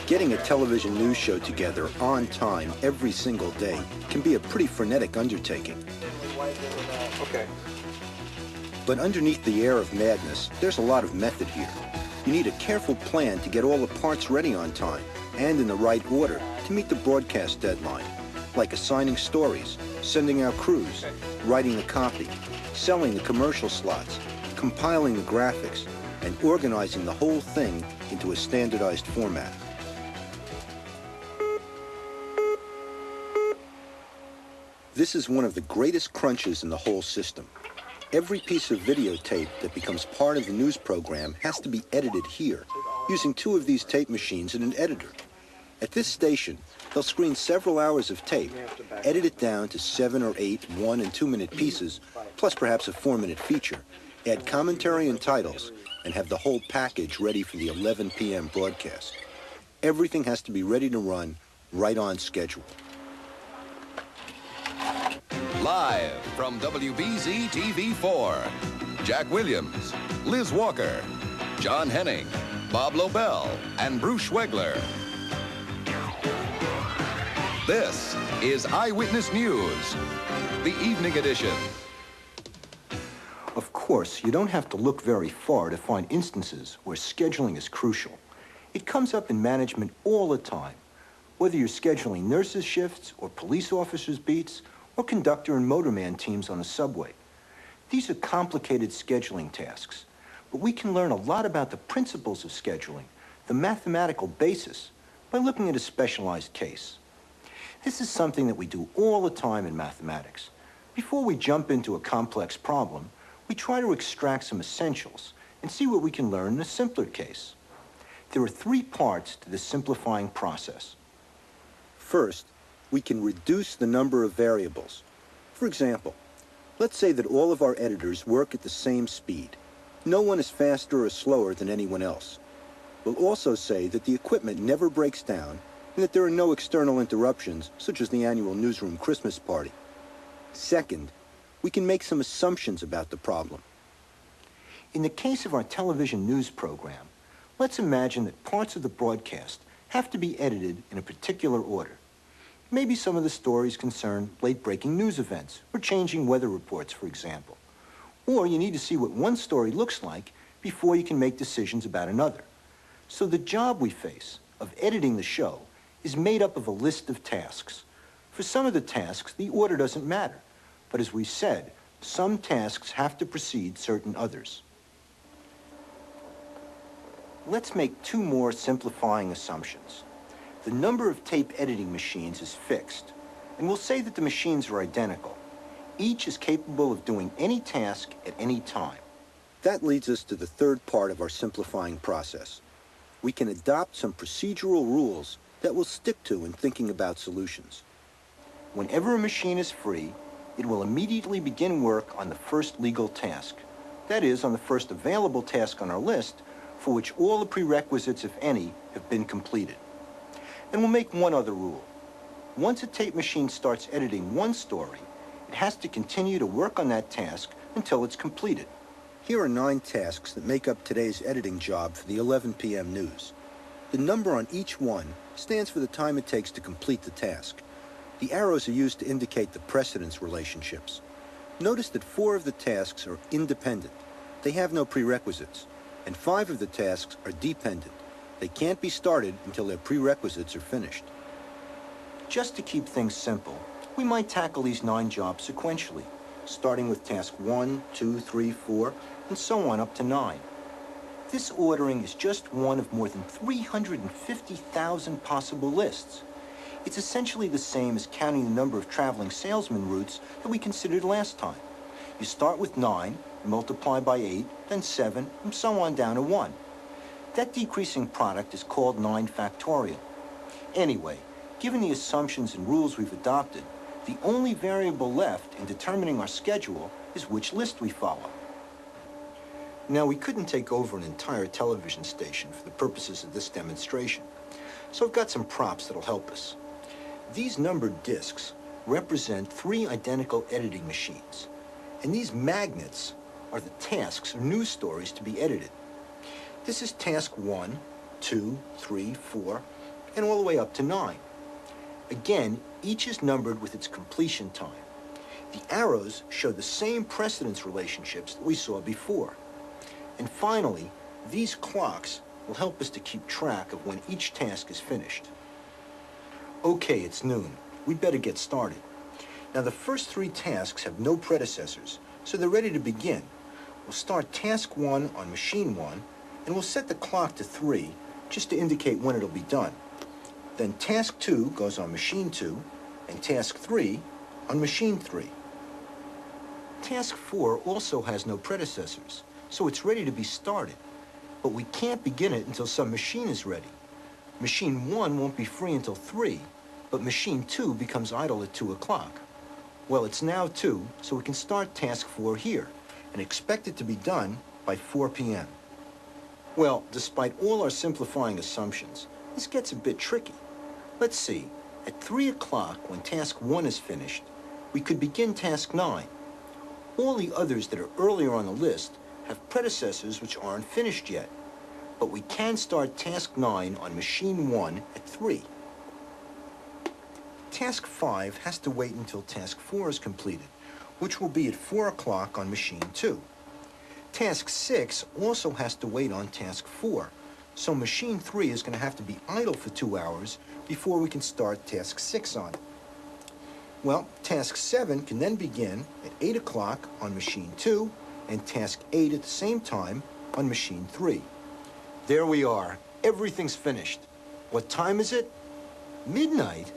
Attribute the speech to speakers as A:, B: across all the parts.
A: Getting a television news show together on time every single day can be a pretty frenetic undertaking.
B: Okay.
A: But underneath the air of madness, there's a lot of method here. You need a careful plan to get all the parts ready on time and in the right order to meet the broadcast deadline, like assigning stories, sending out crews, writing the copy, selling the commercial slots, compiling the graphics, and organizing the whole thing into a standardized format. This is one of the greatest crunches in the whole system. Every piece of videotape that becomes part of the news program has to be edited here, using 2 of these tape machines and an editor. At this station, they'll screen several hours of tape, edit it down to 7 or 8 1- and 2-minute pieces, plus perhaps a 4-minute feature, add commentary and titles, and have the whole package ready for the 11 p.m. broadcast. Everything has to be ready to run right on schedule.
C: Live from WBZ TV4, Jack Williams, Liz Walker, John Henning, Bob Lobel, and Bruce Schwegler. This is Eyewitness News, the evening edition.
A: Of course, you don't have to look very far to find instances where scheduling is crucial. It comes up in management all the time, whether you're scheduling nurses' shifts or police officers' beats, or conductor and motorman teams on a subway. These are complicated scheduling tasks, but we can learn a lot about the principles of scheduling, the mathematical basis, by looking at a specialized case. This is something that we do all the time in mathematics. Before we jump into a complex problem, we try to extract some essentials and see what we can learn in a simpler case. There are 3 parts to this simplifying process. First, we can reduce the number of variables. For example, let's say that all of our editors work at the same speed. No one is faster or slower than anyone else. We'll also say that the equipment never breaks down and that there are no external interruptions, such as the annual newsroom Christmas party. Second, we can make some assumptions about the problem. In the case of our television news program, let's imagine that parts of the broadcast have to be edited in a particular order. Maybe some of the stories concern late-breaking news events or changing weather reports, for example. Or you need to see what one story looks like before you can make decisions about another. So the job we face of editing the show is made up of a list of tasks. For some of the tasks, the order doesn't matter. But as we said, some tasks have to precede certain others. Let's make 2 more simplifying assumptions. The number of tape editing machines is fixed, and we'll say that the machines are identical. Each is capable of doing any task at any time. That leads us to the 3rd part of our simplifying process. We can adopt some procedural rules that we'll stick to in thinking about solutions. Whenever a machine is free, it will immediately begin work on the first legal task. That is, on the first available task on our list, for which all the prerequisites, if any, have been completed. And we'll make one other rule. Once a tape machine starts editing one story, it has to continue to work on that task until it's completed. Here are 9 tasks that make up today's editing job for the 11 p.m. news. The number on each one stands for the time it takes to complete the task. The arrows are used to indicate the precedence relationships. Notice that 4 of the tasks are independent. They have no prerequisites. And 5 of the tasks are dependent. They can't be started until their prerequisites are finished. Just to keep things simple, we might tackle these 9 jobs sequentially, starting with task 1, 2, 3, 4, and so on up to 9. This ordering is just one of more than 350,000 possible lists. It's essentially the same as counting the number of traveling salesman routes that we considered last time. You start with 9, multiply by 8, then 7, and so on down to 1. That decreasing product is called 9 factorial. Anyway, given the assumptions and rules we've adopted, the only variable left in determining our schedule is which list we follow. Now, we couldn't take over an entire television station for the purposes of this demonstration, so I've got some props that'll help us. These numbered discs represent 3 identical editing machines, and these magnets are the tasks or news stories to be edited. This is task 1, 2, 3, 4, and all the way up to 9. Again, each is numbered with its completion time. The arrows show the same precedence relationships that we saw before. And finally, these clocks will help us to keep track of when each task is finished. Okay, it's noon. We'd better get started. Now, the first 3 tasks have no predecessors, so they're ready to begin. We'll start task 1 on machine 1, and we'll set the clock to 3 just to indicate when it'll be done. Then task 2 goes on machine 2, and task 3 on machine 3. Task 4 also has no predecessors, so it's ready to be started. But we can't begin it until some machine is ready. Machine 1 won't be free until 3, but machine 2 becomes idle at 2 o'clock. Well, it's now 2, so we can start task 4 here, and expect it to be done by 4 p.m. Well, despite all our simplifying assumptions, this gets a bit tricky. Let's see, at 3 o'clock, when task 1 is finished, we could begin task 9. All the others that are earlier on the list have predecessors which aren't finished yet, but we can start task 9 on machine 1 at 3. Task 5 has to wait until task 4 is completed, which will be at 4 o'clock on machine 2. Task 6 also has to wait on task 4, so machine 3 is going to have to be idle for 2 hours before we can start task 6 on it. Well, task 7 can then begin at 8 o'clock on machine 2, and task 8 at the same time on machine 3. There we are. Everything's finished. What time is it? Midnight.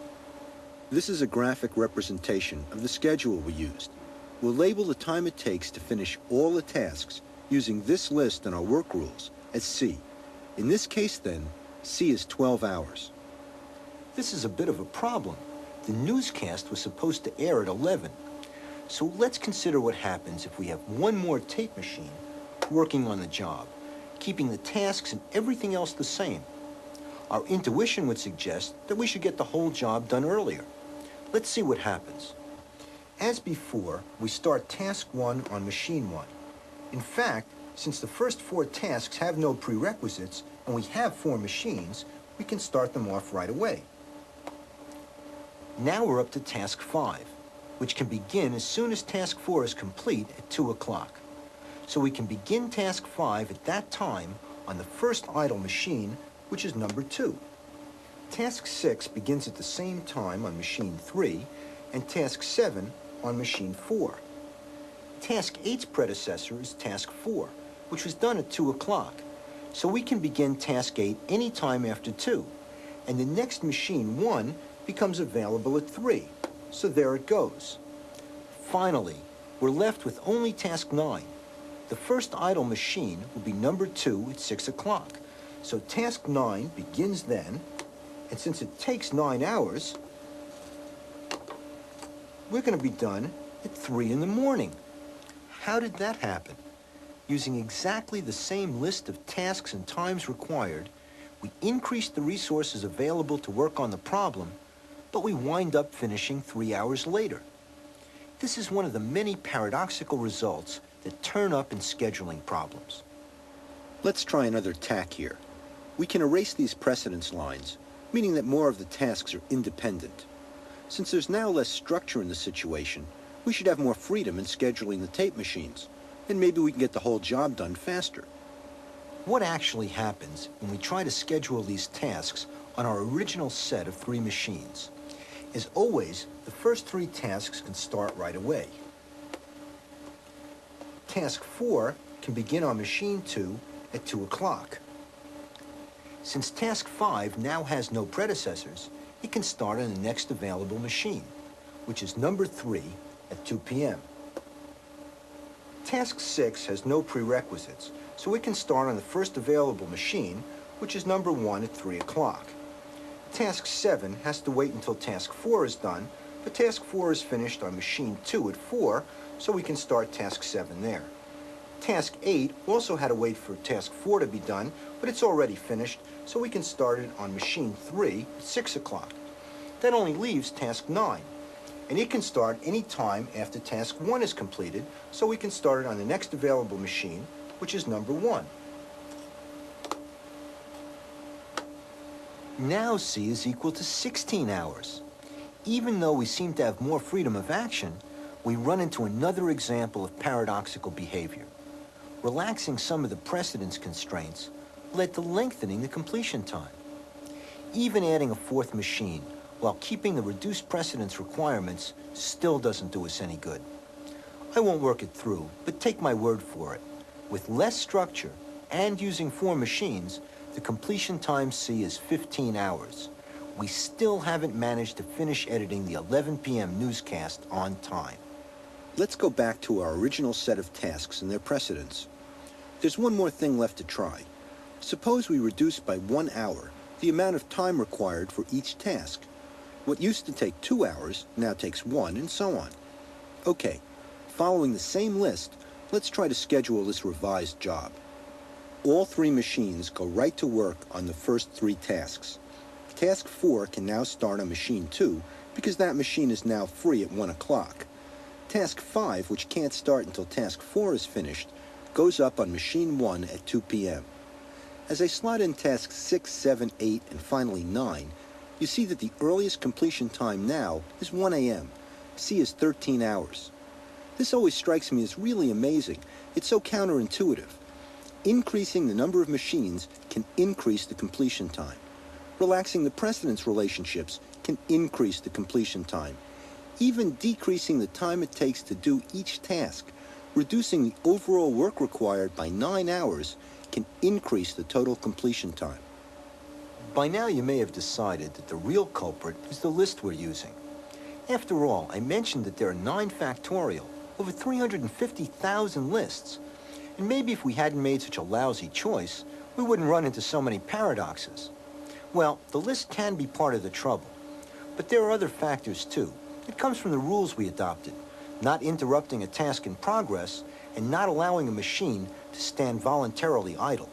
A: This is a graphic representation of the schedule we used. We'll label the time it takes to finish all the tasks using this list in our work rules as C. In this case, then, C is 12 hours. This is a bit of a problem. The newscast was supposed to air at 11. So let's consider what happens if we have one more tape machine working on the job, keeping the tasks and everything else the same. Our intuition would suggest that we should get the whole job done earlier. Let's see what happens. As before, we start task 1 on machine 1. In fact, since the first 4 tasks have no prerequisites and we have 4 machines, we can start them off right away. Now we're up to task 5, which can begin as soon as task 4 is complete at 2 o'clock. So we can begin task 5 at that time on the first idle machine, which is number 2. Task 6 begins at the same time on machine 3, and task 7 on machine 4. Task 8's predecessor is task 4, which was done at 2 o'clock. So we can begin task 8 any time after 2, and the next machine 1 becomes available at 3. So there it goes. Finally, we're left with only task 9. The first idle machine will be number 2 at 6 o'clock. So task 9 begins then, and since it takes 9 hours, we're going to be done at 3 in the morning. How did that happen? Using exactly the same list of tasks and times required, we increased the resources available to work on the problem, but we wind up finishing 3 hours later. This is one of the many paradoxical results that turn up in scheduling problems. Let's try another tack here. We can erase these precedence lines, meaning that more of the tasks are independent. Since there's now less structure in the situation, we should have more freedom in scheduling the tape machines, and maybe we can get the whole job done faster. What actually happens when we try to schedule these tasks on our original set of 3 machines? As always, the first 3 tasks can start right away. Task 4 can begin on machine 2 at 2 o'clock. Since task 5 now has no predecessors, it can start on the next available machine, which is number 3 at 2 p.m. Task 6 has no prerequisites, so it can start on the first available machine, which is number 1 at 3 o'clock. Task 7 has to wait until task 4 is done, but task 4 is finished on machine 2 at 4, so we can start task 7 there. Task 8 also had to wait for task 4 to be done, but it's already finished, so we can start it on machine 3 at 6 o'clock. That only leaves task 9, and it can start any time after task 1 is completed, so we can start it on the next available machine, which is number 1. Now C is equal to 16 hours. Even though we seem to have more freedom of action, we run into another example of paradoxical behavior. Relaxing some of the precedence constraints led to lengthening the completion time. Even adding a fourth machine while keeping the reduced precedence requirements still doesn't do us any good. I won't work it through, but take my word for it. With less structure and using 4 machines, the completion time C is 15 hours. We still haven't managed to finish editing the 11 p.m. newscast on time. Let's go back to our original set of tasks and their precedence. There's one more thing left to try. Suppose we reduce by 1 hour the amount of time required for each task. What used to take 2 hours now takes 1, and so on. Okay, following the same list, let's try to schedule this revised job. All 3 machines go right to work on the first 3 tasks. Task 4 can now start on machine 2 because that machine is now free at 1 o'clock. Task 5, which can't start until task 4 is finished, goes up on machine 1 at 2 p.m. As I slot in tasks 6, 7, 8, and finally 9, you see that the earliest completion time now is 1 a.m. C is 13 hours. This always strikes me as really amazing. It's so counterintuitive. Increasing the number of machines can increase the completion time. Relaxing the precedence relationships can increase the completion time. Even decreasing the time it takes to do each task, reducing the overall work required by 9 hours, can increase the total completion time. By now you may have decided that the real culprit is the list we're using. After all, I mentioned that there are 9 factorial, over 350,000 lists. And maybe if we hadn't made such a lousy choice, we wouldn't run into so many paradoxes. Well, the list can be part of the trouble. But there are other factors too. It comes from the rules we adopted, not interrupting a task in progress and not allowing a machine to stand voluntarily idle.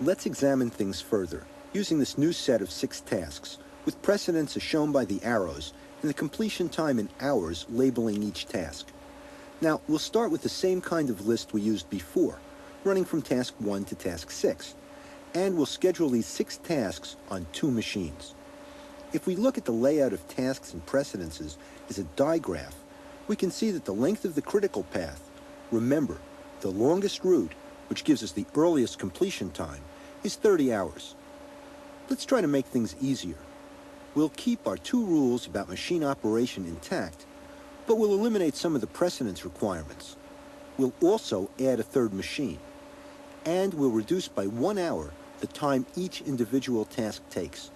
A: Let's examine things further, using this new set of 6 tasks, with precedence as shown by the arrows and the completion time in hours labeling each task. Now, we'll start with the same kind of list we used before, running from task 1 to task 6, and we'll schedule these 6 tasks on 2 machines. If we look at the layout of tasks and precedences as a digraph, we can see that the length of the critical path, remember, the longest route, which gives us the earliest completion time, is 30 hours. Let's try to make things easier. We'll keep our 2 rules about machine operation intact, but we'll eliminate some of the precedence requirements. We'll also add a 3rd machine, and we'll reduce by 1 hour the time each individual task takes.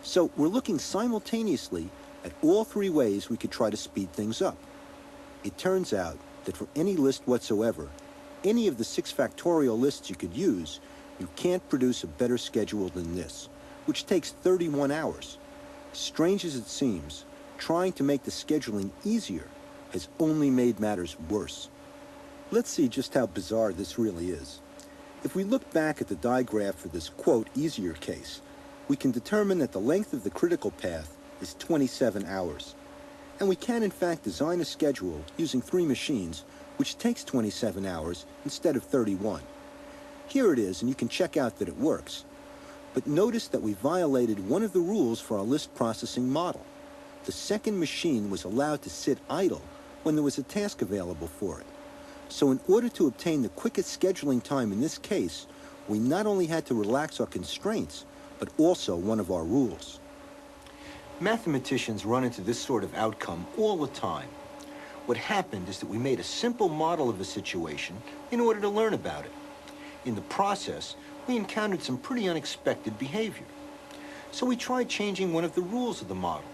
A: So we're looking simultaneously at all 3 ways we could try to speed things up. It turns out that for any list whatsoever, any of the 6 factorial lists you could use, you can't produce a better schedule than this, which takes 31 hours. Strange as it seems, trying to make the scheduling easier has only made matters worse. Let's see just how bizarre this really is. If we look back at the digraph for this, quote, easier case, we can determine that the length of the critical path is 27 hours. And we can, in fact, design a schedule using 3 machines, which takes 27 hours instead of 31. Here it is, and you can check out that it works. But notice that we violated one of the rules for our list processing model. The 2nd machine was allowed to sit idle when there was a task available for it. So in order to obtain the quickest scheduling time in this case, we not only had to relax our constraints, but also one of our rules. Mathematicians run into this sort of outcome all the time. What happened is that we made a simple model of a situation in order to learn about it. In the process, we encountered some pretty unexpected behavior. So we tried changing one of the rules of the model.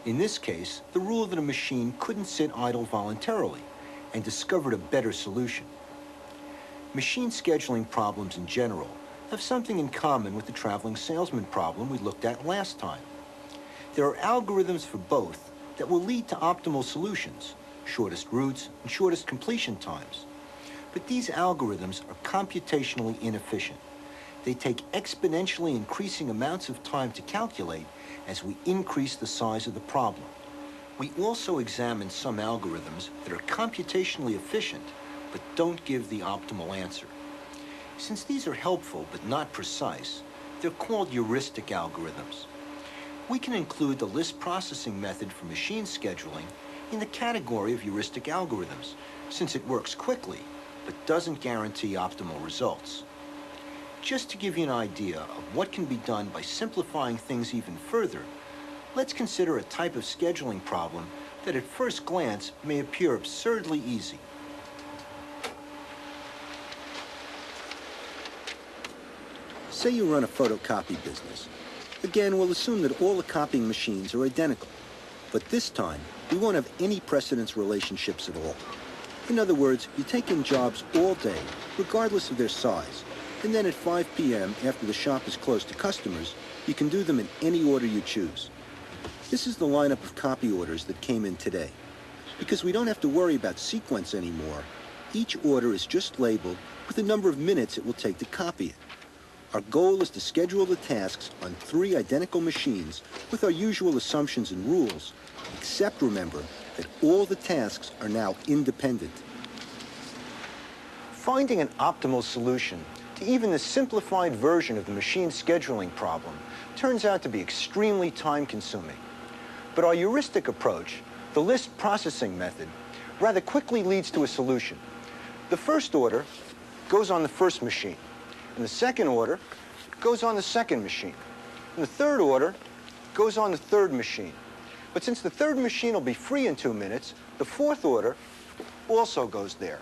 A: In this case, the rule that a machine couldn't sit idle voluntarily, and discovered a better solution. Machine scheduling problems in general have something in common with the traveling salesman problem we looked at last time. There are algorithms for both that will lead to optimal solutions, shortest routes and shortest completion times. But these algorithms are computationally inefficient. They take exponentially increasing amounts of time to calculate as we increase the size of the problem. We also examined some algorithms that are computationally efficient, but don't give the optimal answer. Since these are helpful but not precise, They're called heuristic algorithms. We can include the list processing method for machine scheduling in the category of heuristic algorithms, since it works quickly, but doesn't guarantee optimal results. Just to give you an idea of what can be done by simplifying things even further, let's consider a type of scheduling problem that at first glance may appear absurdly easy. Say you run a photocopy business. Again, we'll assume that all the copying machines are identical. But this time, we won't have any precedence relationships at all. In other words, you take in jobs all day, regardless of their size, and then at 5 p.m., after the shop is closed to customers, you can do them in any order you choose. This is the lineup of copy orders that came in today. Because we don't have to worry about sequence anymore, each order is just labeled with the number of minutes it will take to copy it. Our goal is to schedule the tasks on 3 identical machines with our usual assumptions and rules, except remember that all the tasks are now independent. Finding an optimal solution to even the simplified version of the machine scheduling problem turns out to be extremely time-consuming. But our heuristic approach, the list processing method, rather quickly leads to a solution. The first order goes on the first machine, and the second order goes on the second machine, and the third order goes on the third machine. But since the third machine will be free in 2 minutes, the fourth order also goes there,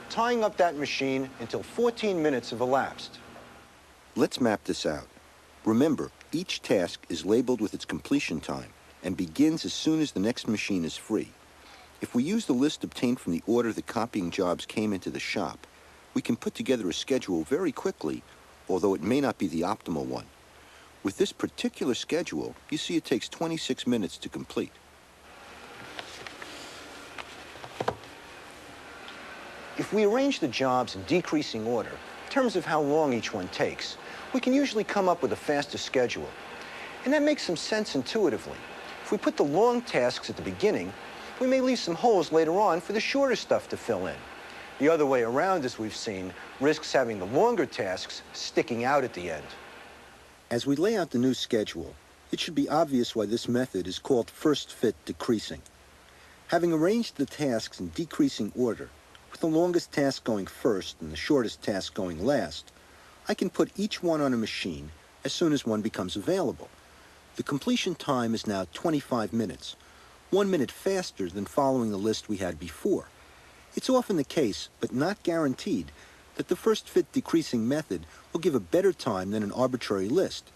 A: tying up that machine until 14 minutes have elapsed. Let's map this out. Remember, each task is labeled with its completion time and begins as soon as the next machine is free. If we use the list obtained from the order the copying jobs came into the shop, we can put together a schedule very quickly, although it may not be the optimal one. With this particular schedule, you see it takes 26 minutes to complete. If we arrange the jobs in decreasing order, in terms of how long each one takes, we can usually come up with a faster schedule. And that makes some sense intuitively. If we put the long tasks at the beginning, we may leave some holes later on for the shorter stuff to fill in. The other way around, as we've seen, risks having the longer tasks sticking out at the end. As we lay out the new schedule, it should be obvious why this method is called first fit decreasing. Having arranged the tasks in decreasing order, with the longest task going first and the shortest task going last, I can put each one on a machine as soon as one becomes available. The completion time is now 25 minutes, 1 minute faster than following the list we had before. It's often the case, but not guaranteed, that the first fit decreasing method will give a better time than an arbitrary list.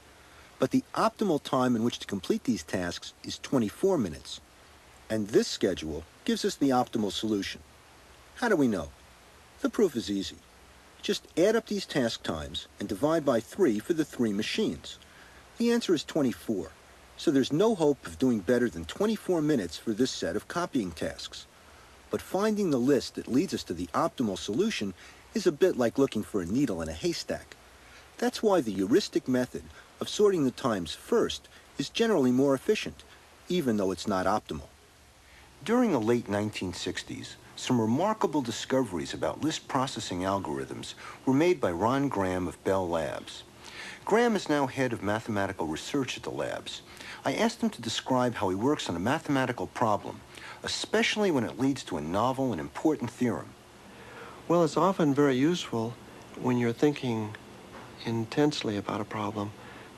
A: But the optimal time in which to complete these tasks is 24 minutes. And this schedule gives us the optimal solution. How do we know? The proof is easy. Just add up these task times and divide by 3 for the 3 machines. The answer is 24, so there's no hope of doing better than 24 minutes for this set of copying tasks. But finding the list that leads us to the optimal solution is a bit like looking for a needle in a haystack. That's why the heuristic method of sorting the times first is generally more efficient, even though it's not optimal. During the late 1960s, some remarkable discoveries about list processing algorithms were made by Ron Graham of Bell Labs. Graham is now head of mathematical research at the labs. I asked him to describe how he works on a mathematical problem, especially when it leads to a novel and important theorem.
B: Well, it's often very useful when you're thinking intensely about a problem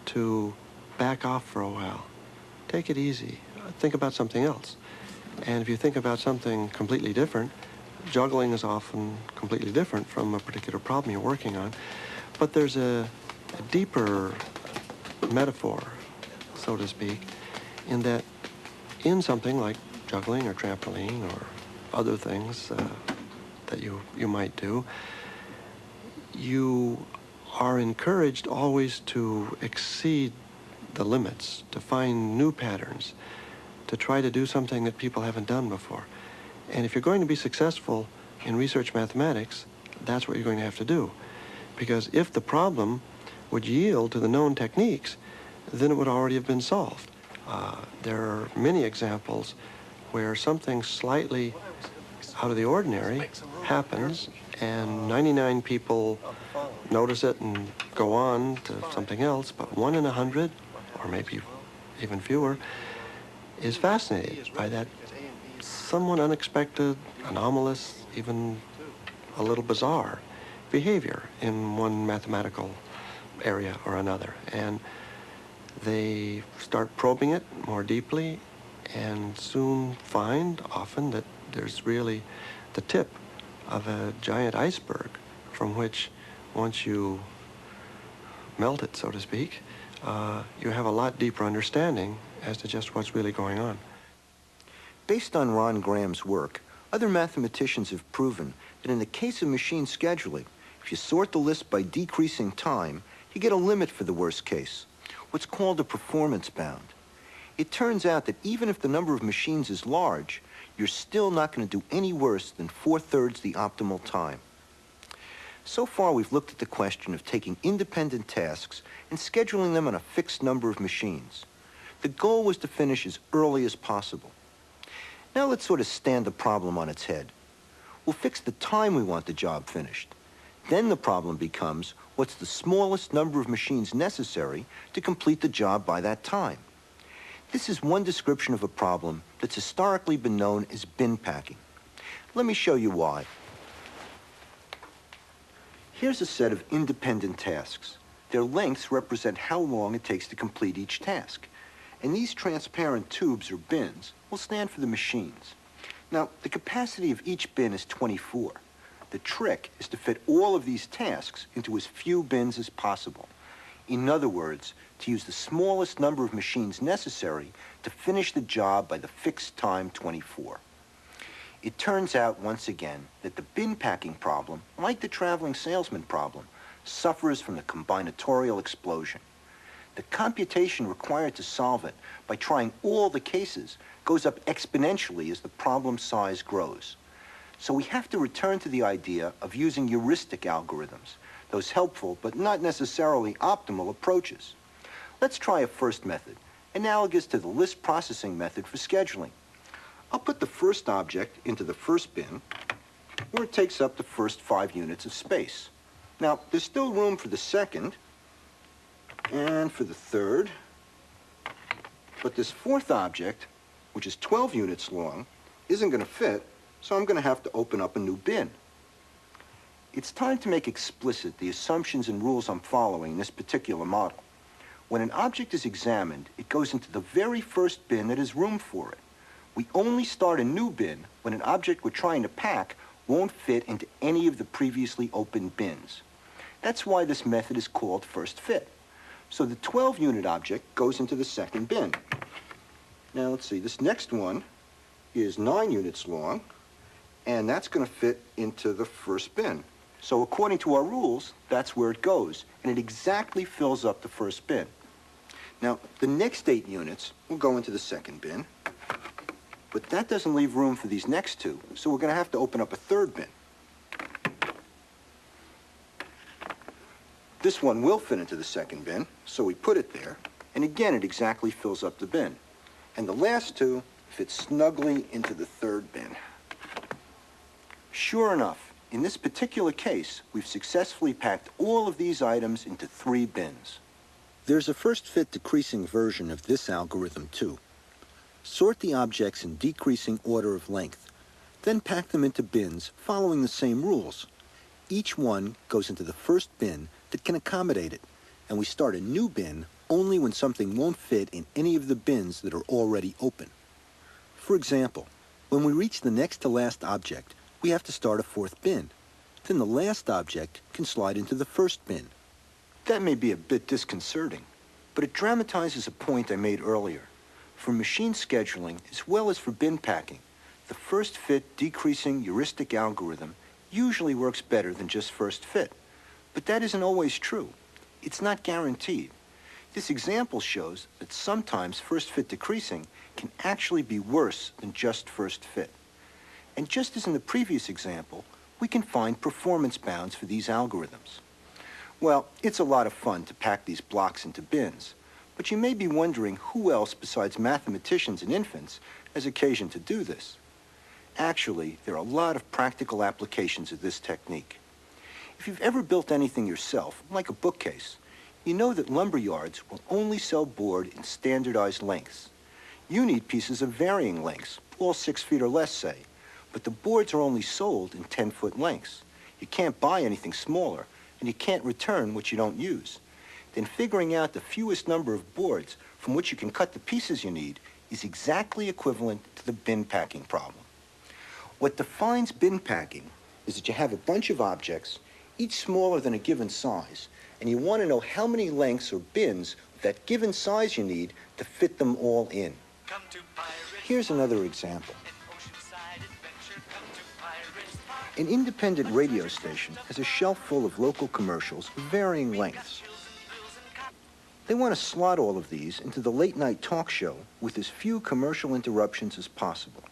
B: to back off for a while. Take it easy. Think about something else. And if you think about something completely different, juggling is often completely different from a particular problem you're working on. But there's a deeper metaphor, so to speak, in that in something like juggling or trampoline or other things that you might do, you are encouraged always to exceed the limits, to find new patterns, to try to do something that people haven't done before. And if you're going to be successful in research mathematics, that's what you're going to have to do. Because if the problem would yield to the known techniques, then it would already have been solved. There are many examples where something slightly out of the ordinary happens, and 99 people notice it and go on to something else, but 1 in 100, or maybe even fewer, is fascinated by that somewhat unexpected, anomalous, even a little bizarre behavior in one mathematical area or another. And they start probing it more deeply and soon find often that there's really the tip of a giant iceberg from which, once you melt it, so to speak, you have a lot deeper understanding as to just what's really going on.
A: Based on Ron Graham's work, other mathematicians have proven that in the case of machine scheduling, if you sort the list by decreasing time, you get a limit for the worst case, what's called a performance bound. It turns out that even if the number of machines is large, you're still not going to do any worse than 4/3 the optimal time. So far, we've looked at the question of taking independent tasks and scheduling them on a fixed number of machines. The goal was to finish as early as possible. Now let's sort of stand the problem on its head. We'll fix the time we want the job finished. Then the problem becomes, what's the smallest number of machines necessary to complete the job by that time? This is one description of a problem that's historically been known as bin packing. Let me show you why. Here's a set of independent tasks. Their lengths represent how long it takes to complete each task. And these transparent tubes, or bins, will stand for the machines. Now, the capacity of each bin is 24. The trick is to fit all of these tasks into as few bins as possible. In other words, to use the smallest number of machines necessary to finish the job by the fixed time 24. It turns out, once again, that the bin packing problem, like the traveling salesman problem, suffers from the combinatorial explosion. The computation required to solve it by trying all the cases goes up exponentially as the problem size grows. So we have to return to the idea of using heuristic algorithms, those helpful but not necessarily optimal approaches. Let's try a first method, analogous to the list processing method for scheduling. I'll put the first object into the first bin, where it takes up the first 5 units of space. Now, there's still room for the second, and for the third, but this fourth object, which is 12 units long, isn't going to fit, so I'm going to have to open up a new bin. It's time to make explicit the assumptions and rules I'm following in this particular model. When an object is examined, it goes into the very first bin that has room for it. We only start a new bin when an object we're trying to pack won't fit into any of the previously opened bins. That's why this method is called first fit. So the 12-unit object goes into the second bin. Now let's see, this next one is 9 units long, and that's going to fit into the first bin. So according to our rules, that's where it goes, and it exactly fills up the first bin. Now, the next 8 units will go into the second bin, but that doesn't leave room for these next 2, so we're going to have to open up a third bin. This one will fit into the second bin, so we put it there, and again it exactly fills up the bin. And the last 2 fit snugly into the third bin. Sure enough, in this particular case, we've successfully packed all of these items into 3 bins. There's a first fit decreasing version of this algorithm too. Sort the objects in decreasing order of length, then pack them into bins following the same rules. Each one goes into the first bin that can accommodate it, and we start a new bin only when something won't fit in any of the bins that are already open. For example, when we reach the next to last object, we have to start a 4th bin. Then the last object can slide into the first bin. That may be a bit disconcerting, but it dramatizes a point I made earlier. For machine scheduling, as well as for bin packing, the first fit decreasing heuristic algorithm usually works better than just first fit. But that isn't always true. It's not guaranteed. This example shows that sometimes first fit decreasing can actually be worse than just first fit. And just as in the previous example, we can find performance bounds for these algorithms. Well, it's a lot of fun to pack these blocks into bins, but you may be wondering who else besides mathematicians and infants has occasion to do this. Actually, there are a lot of practical applications of this technique. If you've ever built anything yourself, like a bookcase, you know that lumber yards will only sell board in standardized lengths. You need pieces of varying lengths, all 6 feet or less, say, but the boards are only sold in 10-foot lengths. You can't buy anything smaller, and you can't return what you don't use. Then figuring out the fewest number of boards from which you can cut the pieces you need is exactly equivalent to the bin packing problem. What defines bin packing is that you have a bunch of objects, each smaller than a given size, and you want to know how many lengths or bins of that given size you need to fit them all in. Here's another example. An independent radio station has a shelf full of local commercials of varying lengths. They want to slot all of these into the late-night talk show with as few commercial interruptions as possible.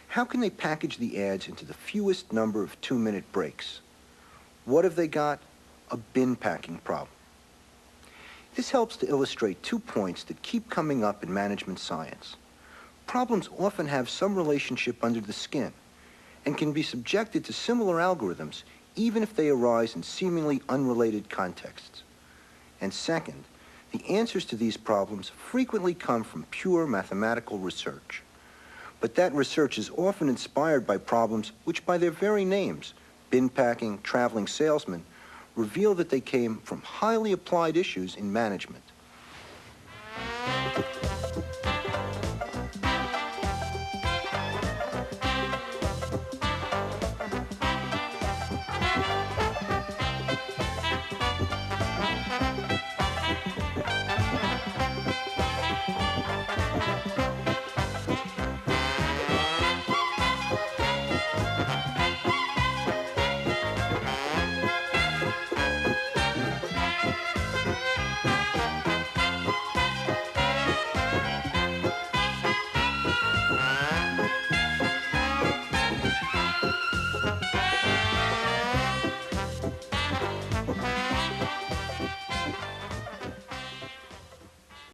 A: How can they package the ads into the fewest number of 2-minute breaks? What have they got? A bin packing problem. This helps to illustrate 2 points that keep coming up in management science. Problems often have some relationship under the skin and can be subjected to similar algorithms even if they arise in seemingly unrelated contexts. And second, the answers to these problems frequently come from pure mathematical research. But that research is often inspired by problems which by their very names, bin packing, traveling salesman, reveal that they came from highly applied issues in management.